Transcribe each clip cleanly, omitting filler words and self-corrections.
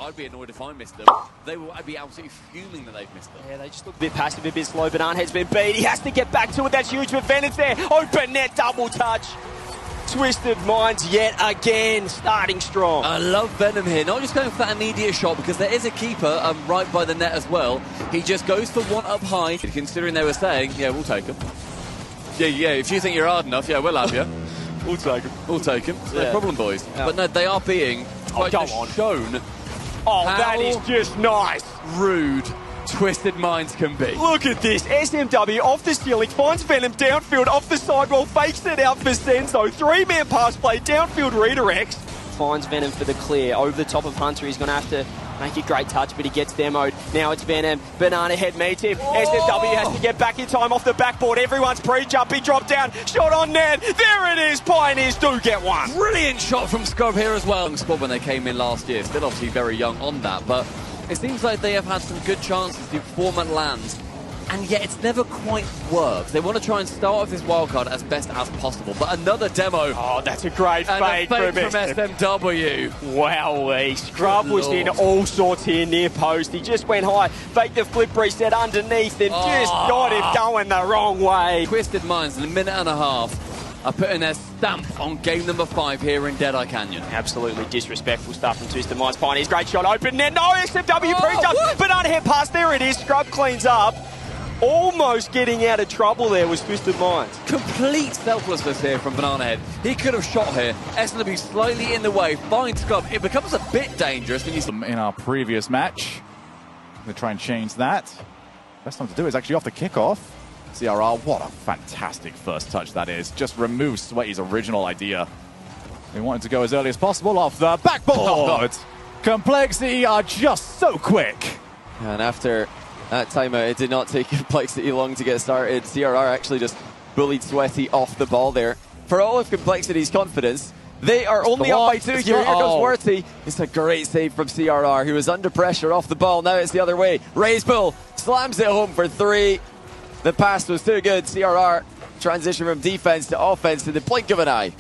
I'd be annoyed if I missed them. I'd be absolutely fuming that they've missed them. Yeah, they just look a bit passive, a bit slow. Bananahead's been beat. He has to get back to it. That's huge for Venom's there. Open net, double touch. Twisted Minds yet again, starting strong. I love Venom here, not just going for that immediate shot, because there is a keeper right by the net as well. He just goes for one up high, considering they were saying, yeah, we'll take him. Yeah, if you think you're hard enough, yeah, we'll have you. We'll take him. We'll take him. Yeah. No problem, boys. Yeah. But no, they are being quite shown. Oh, that is just nice. Rude Twisted Minds can be. Look at this. SMW off the ceiling, finds Venom downfield, off the sidewall, fakes it out for Senzo. 3-man pass play, downfield redirects. Finds Venom for the clear. Over the top of Hunter, he's going to have to make a great touch, but he gets demoed. Now it's Venom. Bananahead meets him. SMW has to get back in time off the backboard. Everyone's pre-jump. He dropped down. Shot on net. There it is. Pioneers do get one. Brilliant shot from Scrub here as well. Young squad when they came in last year. Still obviously very young on that, but it seems like they have had some good chances to perform at lands, and yet it's never quite worked. They want to try and start off this wildcard as best as possible, but another demo. Oh, that's a great fake from SMW. Wowee. Scrub was in all sorts here near post. He just went high, faked the flip reset underneath, and just got him going the wrong way. Twisted Minds in a minute and a half are putting their stamp on game number 5 here in Deadeye Canyon. Absolutely disrespectful stuff from Twisted Minds. Pioneers, great shot, open net. No, SMW pre-jump. Bananahead pass, there it is. Scrub cleans up. Almost getting out of trouble there was Twisted Minds. Complete selflessness here from Bananahead. He could have shot here. SMW slightly in the way, finds Scrub. It becomes a bit dangerous when you see in our previous match. We're going to try and change that. Best time to do is actually off the kickoff. CRR, what a fantastic first touch that is. Just removes Sweaty's original idea. We wanted to go as early as possible off the backboard. Complexity are just so quick. And after that timeout, it did not take Complexity long to get started. CRR actually just bullied Sweaty off the ball there. For all of Complexity's confidence, they are only up by 2 here. Here comes Worthy. It's a great save from CRR, who was under pressure off the ball. Now it's the other way. Raise Bull slams it home for 3. The pass was too good. CRR transition from defense to offense in the blink of an eye.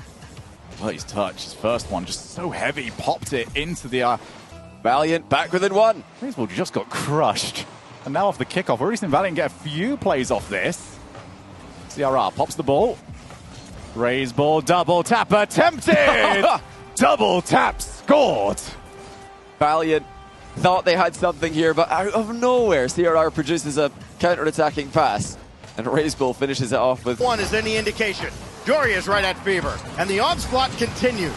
Nice touch. His first one just so heavy. Popped it into the... Valiant back within 1. Baseball just got crushed. And now off the kickoff, we're already seeing Valiant get a few plays off this. CRR pops the ball. Raise ball, double tap attempted! Double tap scored! Valiant thought they had something here, but out of nowhere, CRR produces a counter-attacking pass, and Razebull finishes it off with... One is any indication. Jory is right at Fever, and the onslaught continues.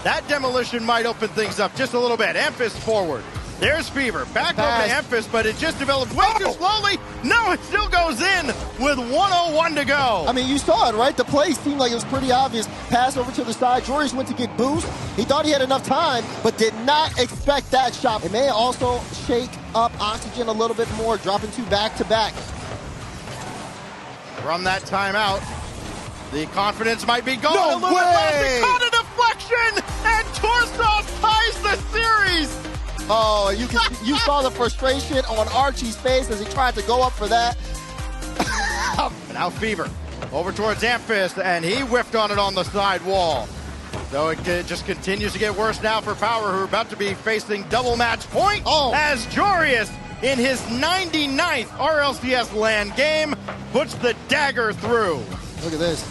That demolition might open things up just a little bit. Amphis forward. There's Fever. Back over to Amphis, but it just developed way too slowly. No, it still goes in with 1:01 to go. I mean, you saw it, right? The play seemed like it was pretty obvious. Pass over to the side. Joris went to get boost. He thought he had enough time, but did not expect that shot. It may also shake up Oxygen a little bit more, dropping 2 back-to-back. From that timeout, the confidence might be gone. No a little way! bit less. Caught a deflection, and Torsos ties the series. Oh, you saw the frustration on Archie's face as he tried to go up for that. Now Fever over towards Amphis, and he whiffed on it on the side wall. So it just continues to get worse now for Power, who are about to be facing double match point as Jorius, in his 99th RLCS LAN game, puts the dagger through. Look at this.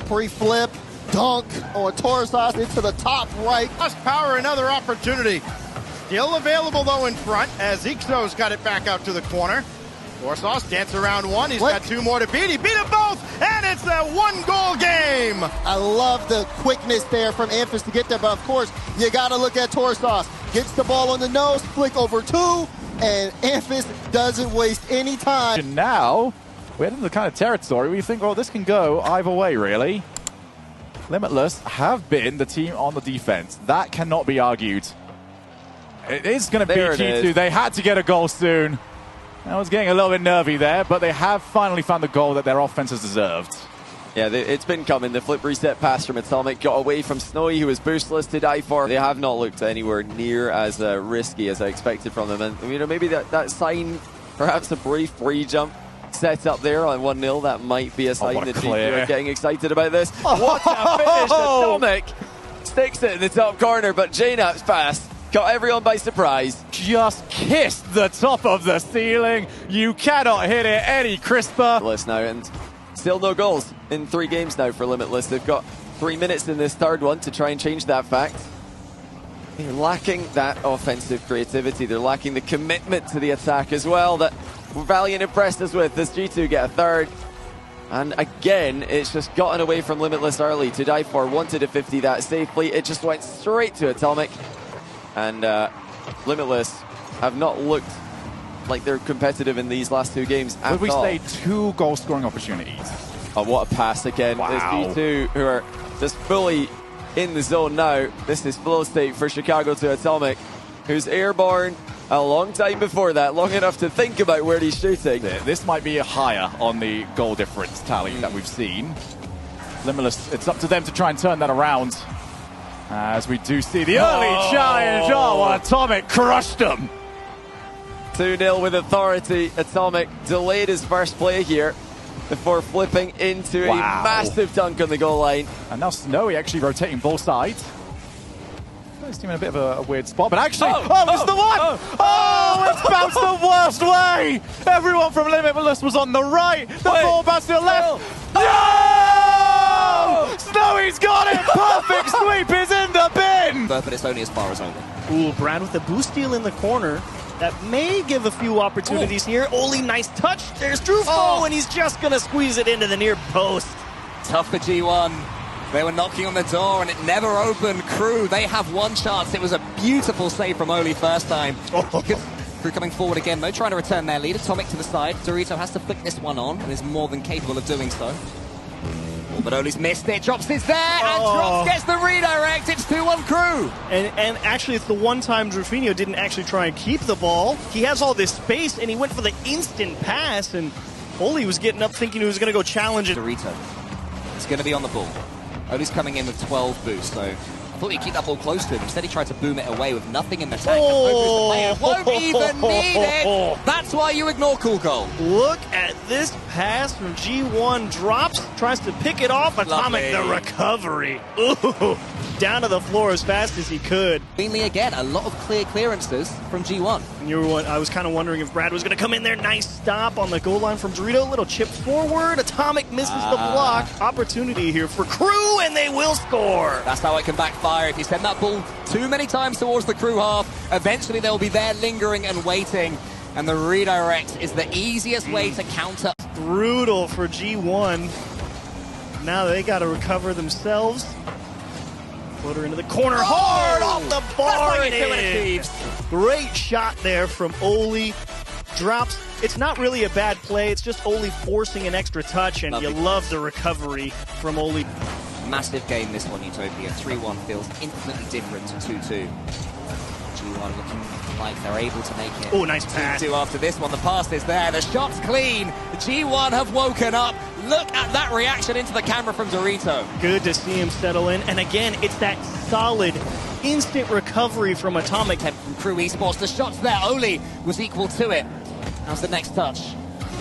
Pre-flip, dunk on Torsos into the top right. Plus Power another opportunity. Still available, though, in front, as Ixo's got it back out to the corner. Torsos dance around 1. He's got 2 more to beat. He beat them both, and it's a 1-goal game. I love the quickness there from Amphis to get there, but of course, you got to look at Torsos. Gets the ball on the nose, flick over 2, and Amphis doesn't waste any time. And now, we're in the kind of territory where you think, well, this can go either way, really. Limitless have been the team on the defense. That cannot be argued. It is going to be G2. They had to get a goal soon. I was getting a little bit nervy there, but they have finally found the goal that their offense has deserved. Yeah, it's been coming. The flip reset pass from Atomic got away from Snowy, who was boostless to die for. They have not looked anywhere near as risky as I expected from them. And, you know, maybe that sign, perhaps a brief pre-jump set up there on 1-0, that might be a sign that G2 are getting excited about this. What a finish! Atomic sticks it in the top corner, but JNAP's pass Caught everyone by surprise. Just kissed the top of the ceiling. You cannot hit it any crisper. Limitless now, and still no goals in 3 games now for Limitless. They've got 3 minutes in this third one to try and change that fact. They're lacking that offensive creativity. They're lacking the commitment to the attack as well that Valiant impressed us with. Does G2 get a third? And again, it's just gotten away from Limitless early. To die for wanted to 50 that safely. It just went straight to Atomic. And Limitless have not looked like they're competitive in these last 2 games at all. Would we say 2 goal-scoring opportunities? Oh, what a pass again. Wow. It's G2 who are just fully in the zone now. This is flow state for Chicago to Atomic, who's airborne a long time before that, long enough to think about where he's shooting. This might be higher on the goal difference tally that we've seen. Limitless, it's up to them to try and turn that around. As we do see the early challenge. Oh, Atomic crushed them. 2-0 with authority. Atomic delayed his first play here before flipping into a massive dunk on the goal line. And now Snowy actually rotating both sides. He's in a bit of a weird spot, but actually, it's the one! It's bounced the worst way! Everyone from Limitless was on the right. The ball bounced to the left. No! Snowy's got it! Perfect sweep is in the bin! But it's only as far as over. Ooh, Brad with the boost steal in the corner. That may give a few opportunities here. Oli, nice touch. There's Drufo, and he's just going to squeeze it into the near post. Tough for G1. They were knocking on the door and it never opened. Crew, they have one chance. It was a beautiful save from Oli first time. Crew coming forward again though, trying to return their lead. Atomic to the side. Dorito has to flick this one on and is more than capable of doing so. But Oli's missed it. Drops is there and Drops gets the redirect. It's 2-1 Crew. And actually it's the one time Drufinho didn't actually try and keep the ball. He has all this space and he went for the instant pass and Oli was getting up thinking he was going to go challenge it. Dorito is going to be on the ball. Oli's coming in with 12 boosts, so I thought he'd keep that ball close to him. Instead, he tried to boom it away with nothing in the tank. Won't even need it. That's why you ignore Cool Goal. Look at this pass from G1. Drops, tries to pick it off. Atomic, the recovery. Ooh, down to the floor as fast as he could. Mainly again, a lot of clear clearances from G1. And I was kind of wondering if Brad was going to come in there. Nice stop on the goal line from Dorito. Little chip forward. Atomic misses the block. Opportunity here for Crew, and they will score. That's how it can backfire. If you send that ball too many times towards the Crew half, eventually they'll be there lingering and waiting. And the redirect is the easiest way to counter. Brutal for G1. Now they got to recover themselves. Floater into the corner, hard off the bar. That's like it is. Great shot there from Oli. Drops. It's not really a bad play. It's just Oli forcing an extra touch, and you love the recovery from Oli. Massive game this one, Utopia. 3-1 feels infinitely different to 2-2. G1 looking like they're able to make it. Oh, nice pass. 2-2 after this one. The pass is there. The shot's clean. G1 have woken up. Look at that reaction into the camera from Dorito. Good to see him settle in. And again, it's that solid, instant recovery from Atomic. From Crew Esports. The shot's there. Oli was equal to it. How's the next touch?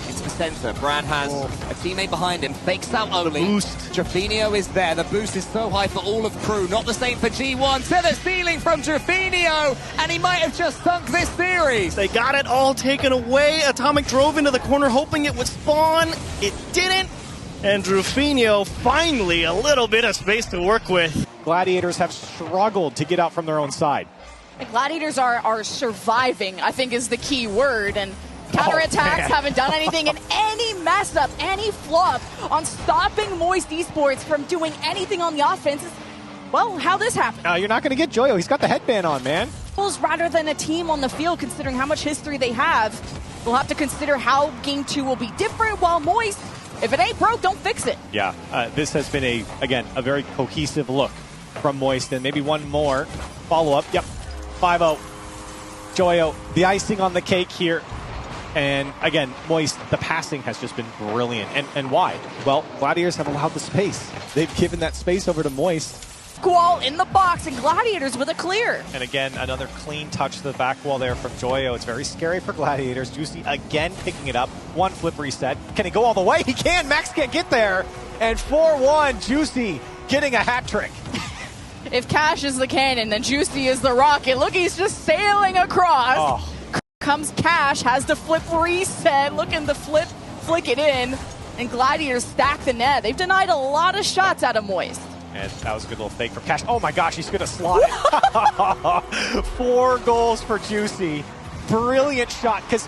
Into the center. Brad has a teammate behind him. Fakes out Oli. Boost. Drafinio is there. The boost is so high for all of Crew. Not the same for G1. To the ceiling from Drafinio. And he might have just sunk this series. They got it all taken away. Atomic drove into the corner hoping it would spawn. It didn't. And Drafinio finally a little bit of space to work with. Gladiators have struggled to get out from their own side. The Gladiators are surviving, I think is the key word. And counterattacks haven't done anything, and any mess up, any flop on stopping Moist Esports from doing anything on the offense is, well, how this happened. You're not going to get Joyo. He's got the headband on, man. Rather than a team on the field, considering how much history they have, we'll have to consider how Game 2 will be different, while Moist, if it ain't broke, don't fix it. Yeah, this has been, a very cohesive look from Moist, and maybe one more follow-up. Yep, 5-0. Joyo, the icing on the cake here. And again, Moist, the passing has just been brilliant. And why? Well, Gladiators have allowed the space. They've given that space over to Moist. Squall in the box, and Gladiators with a clear. And again, another clean touch to the back wall there from Joyo. It's very scary for Gladiators. Juicy again picking it up. One flip reset. Can he go all the way? He can. Max can't get there. And 4-1, Juicy getting a hat trick. if Cash is the cannon, then Juicy is the rocket. Look, he's just sailing across. Oh. Comes Cash, has the flip reset, looking to flick it in, and Gladiators stack the net. They've denied a lot of shots out of Moist. And that was a good little fake from Cash. Oh my gosh, he's going to slot it. 4 goals for Juicy. Brilliant shot. Because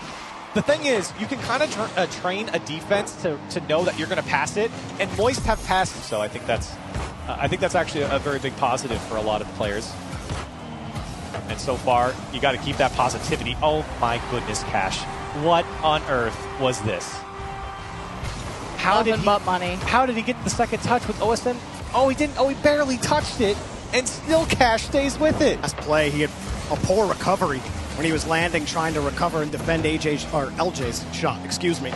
the thing is, you can kind of train a defense to know that you're going to pass it. And Moist have passed, so I think that's actually a very big positive for a lot of players. And so far, you got to keep that positivity. Oh my goodness, Cash. What on earth was this? How did he get the second touch with OSM? Oh, he didn't. Oh, he barely touched it, and still Cash stays with it. Last play, he had a poor recovery when he was landing, trying to recover and defend LJ's shot. Excuse me.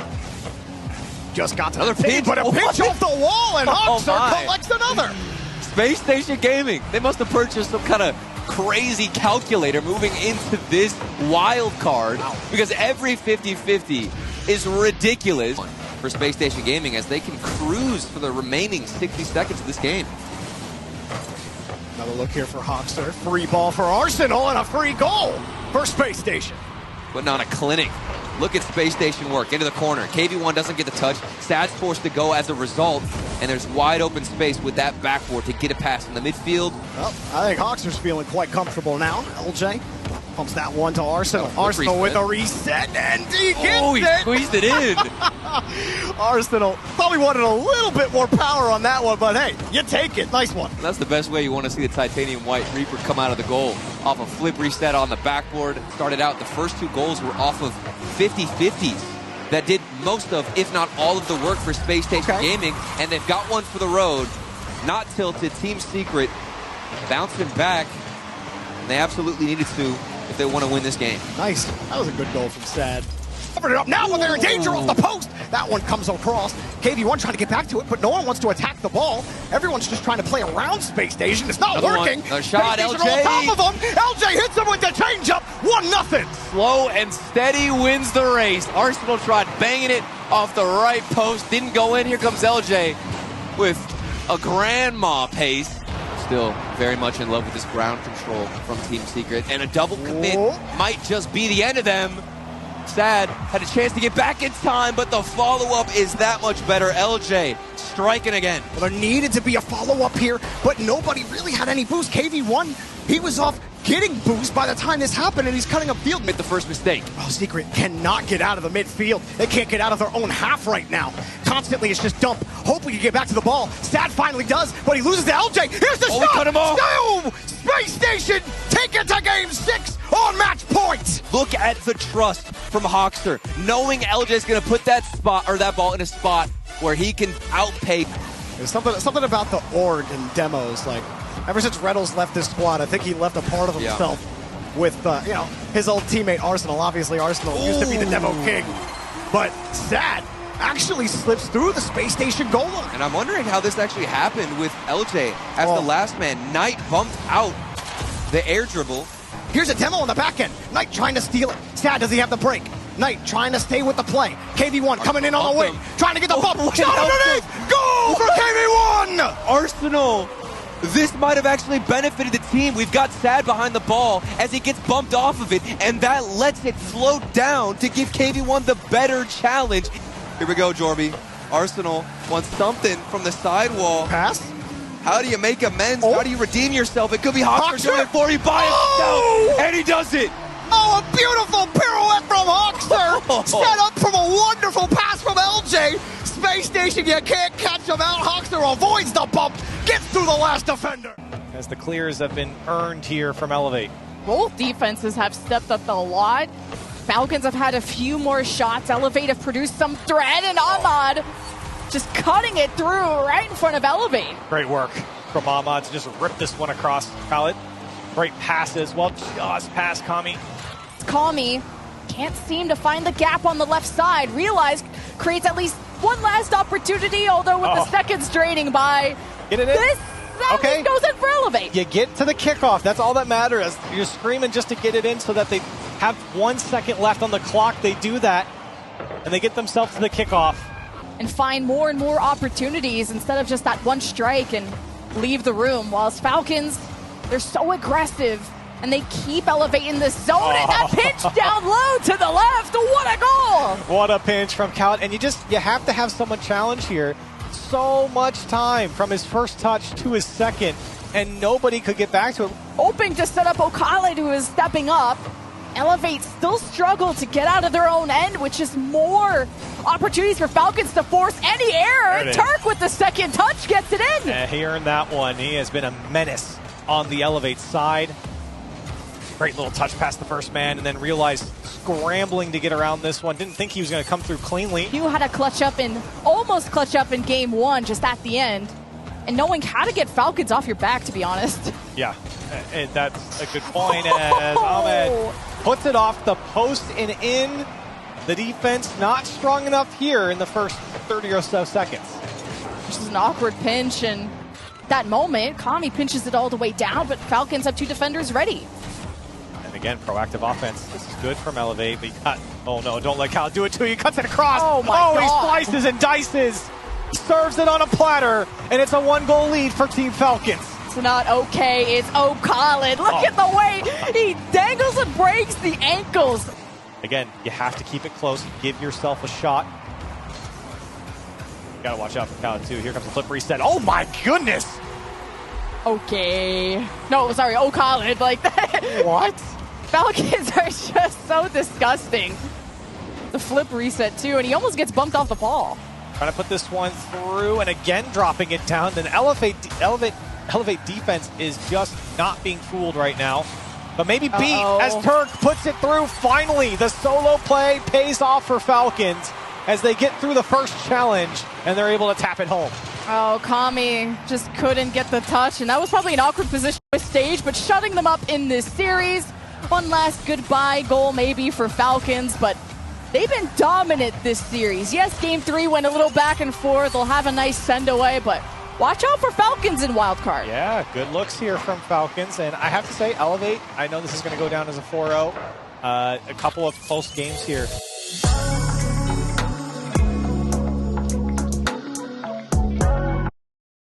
Just got to another pinch, but a pinch off the wall, and Hawkster collects another. Space Station Gaming. They must have purchased some kind of crazy calculator moving into this wild card because every 50-50 is ridiculous for Space Station Gaming as they can cruise for the remaining 60 seconds of this game. Another look here for Hawkster. Free ball for Arsenal and a free goal for Space Station. Putting on a clinic. Look at Space Station work into the corner. KV1 doesn't get the touch. Sad's forced to go as a result, and there's wide open space with that backboard to get a pass in the midfield. Well, I think Hawkster's feeling quite comfortable now. LJ pumps that one to Arsenal. Arsenal with a reset, and he gets it! Oh, he squeezed it in. Arsenal probably wanted a little bit more power on that one, but hey, you take it. Nice one. That's the best way you want to see the Titanium White Reaper come out of the goal. Off a flip reset on the backboard. Started out, the first 2 goals were off of 50-50s that did most of, if not all of the work for Space Station Gaming, and they've got one for the road. Not tilted, Team Secret bouncing back. And they absolutely needed to if they want to win this game. Nice. That was a good goal from Sad. Covered it up now, but they're in danger off the post. That one comes across. KV1 trying to get back to it, but no one wants to attack the ball. Everyone's just trying to play around Space Station. It's not working. A shot, Space LJ. on top of him. LJ hits him with the changeup. 1-0. Slow and steady wins the race. Arsenal tried banging it off the right post. Didn't go in. Here comes LJ with a grandma pace. Still very much in love with this ground control from Team Secret. And a double commit might just be the end of them. Sad had a chance to get back in time, but the follow-up is that much better. LJ striking again. Well, there needed to be a follow-up here, but nobody really had any boost. KV1, he was off getting boost by the time this happened, and he's cutting up field. Made the first mistake. Oh, Secret cannot get out of the midfield. They can't get out of their own half right now. Constantly, it's just dump. Hope we can get back to the ball. Sad finally does, but he loses to LJ. Here's the shot! Cut him off. No! Space Station take it to game 6 on match point. Look at the trust from Hawkster, knowing LJ's going to put that ball in a spot where he can outpay. There's something about the org and demos. Like ever since Reynolds left this squad, I think he left a part of himself with his old teammate Arsenal. Obviously, Arsenal used to be the demo king, but Sad actually slips through the Space Station goal line. And I'm wondering how this actually happened with LJ as the last man. Knight bumped out the air dribble. Here's a demo on the back end. Knight trying to steal it. Sad, does he have the break? Knight trying to stay with the play. KV1 coming in on the wing, trying to get the bump. Shot underneath! Goal for KV1! Arsenal! This might have actually benefited the team. We've got Sad behind the ball as he gets bumped off of it, and that lets it float down to give KV1 the better challenge. Here we go, Jorby. Arsenal wants something from the sidewall. Pass? How do you make amends? How do you redeem yourself? It could be Hawkster doing it for you by himself, and he does it. Oh, a beautiful pirouette from Hawkster. Set up from a wonderful pass from LJ. Space Station, you can't catch him out. Hawkster avoids the bump, gets through the last defender. As the clears have been earned here from Elevate. Both defenses have stepped up a lot. Falcons have had a few more shots. Elevate have produced some threat, and Ahmad just cutting it through right in front of Elevate. Great work from Ahmad to just rip this one across pallet. Great passes. Well, just past Kami. Kami can't seem to find the gap on the left side. Realize creates at least one last opportunity, although with the seconds draining by. Get it in. This goes in for Elevate. You get to the kickoff. That's all that matters. You're screaming just to get it in so that they have 1 second left on the clock. They do that, and they get themselves to the kickoff. And find more and more opportunities instead of just that one strike. And leave the room, whilst Falcons, they're so aggressive, and they keep elevating the zone, and that pitch down low to the left. What a goal! What a pinch from Cal. And you have to have someone challenge here. So much time from his first touch to his second, and nobody could get back to it. Hoping to set up O'Khaled, who is stepping up. Elevate still struggle to get out of their own end, which is more opportunities for Falcons to force any error. And Turk with the second touch gets it in. He earned that one. He has been a menace on the Elevate side. Great little touch past the first man, and then realized scrambling to get around this one. Didn't think he was going to come through cleanly. You had to almost clutch up in game one, just at the end. And knowing how to get Falcons off your back, to be honest. Yeah, and that's a good point. As Ahmed puts it off the post and in. The defense not strong enough here in the first 30 or so seconds. This is an awkward pinch, and that moment, Kami pinches it all the way down, but Falcons have two defenders ready. And again, proactive offense. This is good from Elevate, but you got, oh no, don't let Cal do it to you. He cuts it across. Oh my God. He slices and dices. Serves it on a platter, and it's a 1-goal lead for Team Falcons. It's not okay, it's O'Khaled. Look at the way he dangles and breaks the ankles. Again, you have to keep it close. Give yourself a shot. You gotta watch out for Cal too. Here comes the flip reset. Oh my goodness! Okay. No, sorry, O'Khaled. Like that. What? Falcons are just so disgusting. The flip reset too, and he almost gets bumped off the ball. Trying to put this one through, and again dropping it down. Then Elevate defense is just not being fooled right now. But maybe beat as Turk puts it through. Finally, the solo play pays off for Falcons as they get through the first challenge, and they're able to tap it home. Oh, Kami just couldn't get the touch, and that was probably an awkward position with Stage, but shutting them up in this series. One last goodbye goal maybe for Falcons, but they've been dominant this series. Yes, Game 3 went a little back and forth. They'll have a nice send-away, but watch out for Falcons in Wildcard. Yeah, good looks here from Falcons. And I have to say, Elevate, I know this is going to go down as a 4-0. A couple of close games here.